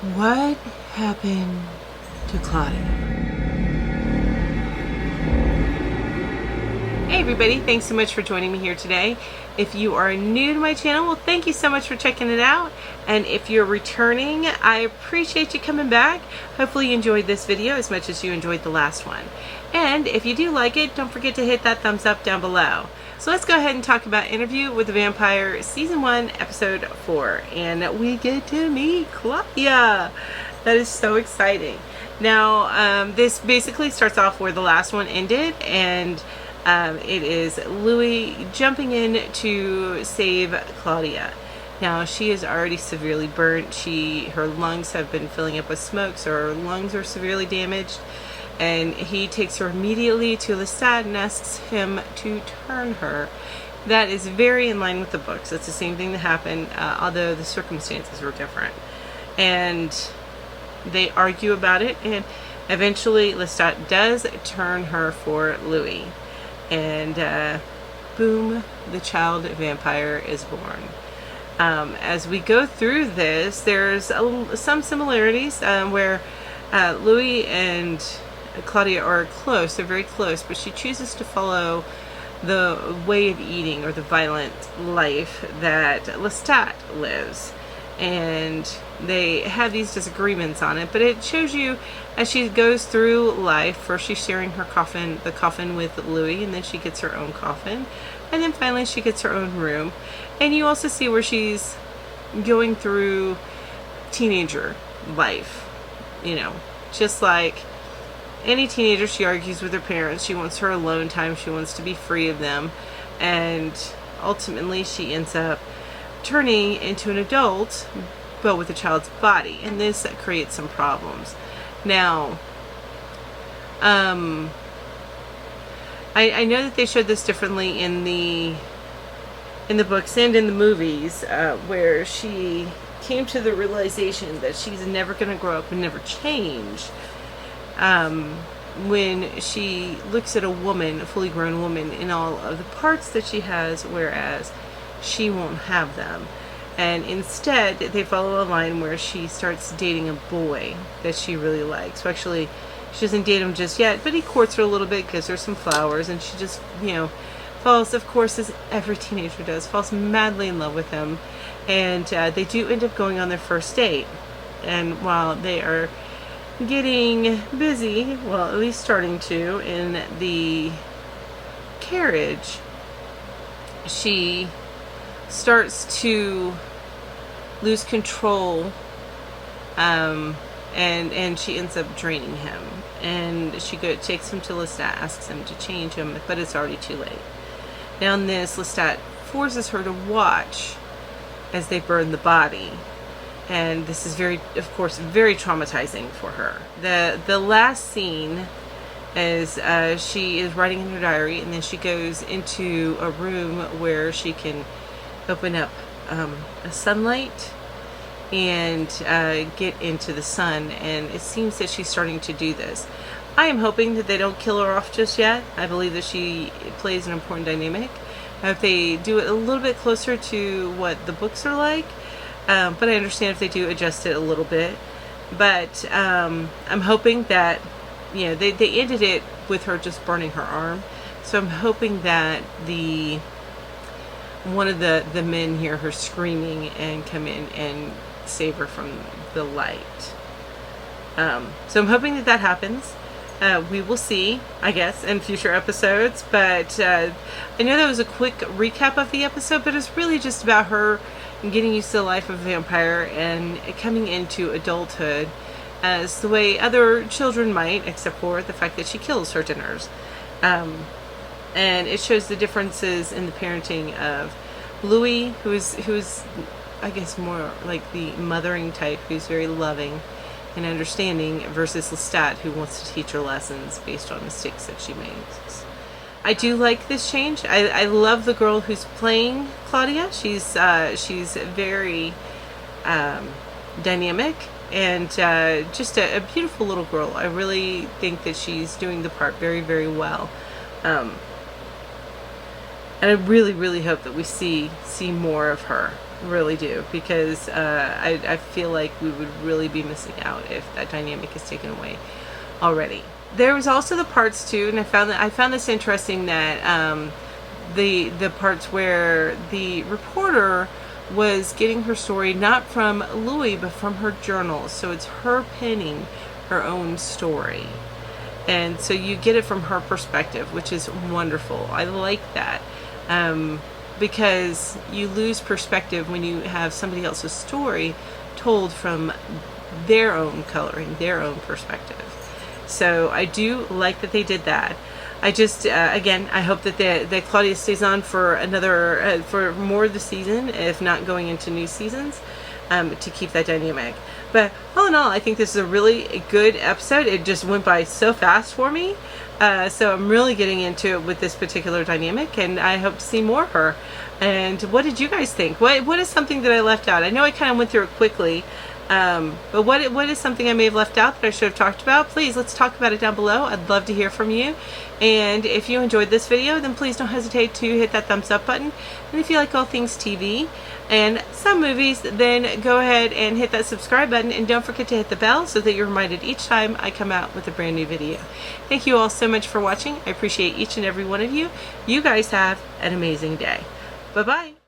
What happened to Claudia? Hey everybody, thanks so much for joining me here today. If you are new to my channel, well, thank you so much for checking it out. And if you're returning, I appreciate you coming back. Hopefully you enjoyed this video as much as you enjoyed the last one. And if you do like it, don't forget to hit that thumbs up down below. So let's go ahead and talk about Interview with the Vampire Season 1, Episode 4. And we get to meet Claudia. That is so exciting. Now, this basically starts off where the last one ended, and it is Louis jumping in to save Claudia. Now, she is already severely burnt. Her lungs have been filling up with smoke, so her lungs are severely damaged. And he takes her immediately to Lestat and asks him to turn her. That is very in line with the books. It's the same thing that happened, although the circumstances were different. And they argue about it, and eventually Lestat does turn her for Louis. And boom, the child vampire is born. As we go through this, there's some similarities where Louis and Claudia are close. They're very close, but she chooses to follow the way of eating or the violent life that Lestat lives. And they have these disagreements on it, but it shows you as she goes through life. First she's sharing the coffin with Louis, and then she gets her own coffin, and then finally she gets her own room. And you also see where she's going through teenager life, just like any teenager. She argues with her parents. She wants her alone time. She wants to be free of them, and ultimately she ends up turning into an adult, but with a child's body, and this creates some problems. Now, I know that they showed this differently in the books and in the movies, where she came to the realization that she's never going to grow up and never change. When she looks at a woman, a fully grown woman, in all of the parts that she has, whereas she won't have them. And instead they follow a line where she starts dating a boy that she really likes. Well, actually, she doesn't date him just yet, but he courts her a little bit, gives her some flowers, and she just, falls, of course, as every teenager does, falls madly in love with him. And they do end up going on their first date. And while they are getting busy, well, at least starting to, in the carriage, she starts to lose control, and she ends up draining him. And she takes him to Lestat, asks him to change him, but it's already too late. Now in this, Lestat forces her to watch as they burn the body. And this is of course, very traumatizing for her. The last scene is she is writing in her diary, and then she goes into a room where she can open up a sunlight and get into the sun, and it seems that she's starting to do this. I am hoping that they don't kill her off just yet. I believe that she plays an important dynamic. If they do it a little bit closer to what the books are like, but I understand if they do adjust it a little bit. But I'm hoping that, they ended it with her just burning her arm. So I'm hoping that one of the men hear her screaming and come in and save her from the light. So I'm hoping that happens. We will see, I guess, in future episodes. But I know that was a quick recap of the episode, but it's really just about her getting used to the life of a vampire and coming into adulthood as the way other children might, except for the fact that she kills her dinners. And it shows the differences in the parenting of Louis, who's I guess more like the mothering type, who's very loving and understanding, versus Lestat, who wants to teach her lessons based on mistakes that she makes. I do like this change. I love the girl who's playing Claudia. She's very dynamic and just a beautiful little girl. I really think that she's doing the part very, very well. And I really, really hope that we see more of her really do, because I feel like we would really be missing out if that dynamic is taken away already. There was also the parts too, and I found this interesting, that the parts where the reporter was getting her story not from Louis but from her journals, so it's her penning her own story, and so you get it from her perspective, which is wonderful. I like that, because you lose perspective when you have somebody else's story told from their own coloring, their own perspective. So I do like that they did that. I just, again, I hope that Claudia stays on for another, for more of the season, if not going into new seasons, to keep that dynamic. But all in all, I think this is a really good episode. It just went by so fast for me. So I'm really getting into it with this particular dynamic, and I hope to see more of her. And what did you guys think? What is something that I left out? I know I kind of went through it quickly, but what is something I may have left out that I should have talked about? Please, let's talk about it down below. I'd love to hear from you. And if you enjoyed this video, then please don't hesitate to hit that thumbs up button. And if you like all things TV and some movies, then go ahead and hit that subscribe button, and don't forget to hit the bell so that you're reminded each time I come out with a brand new video. Thank you all so much for watching. I appreciate each and every one of you. You guys have an amazing day. Bye-bye.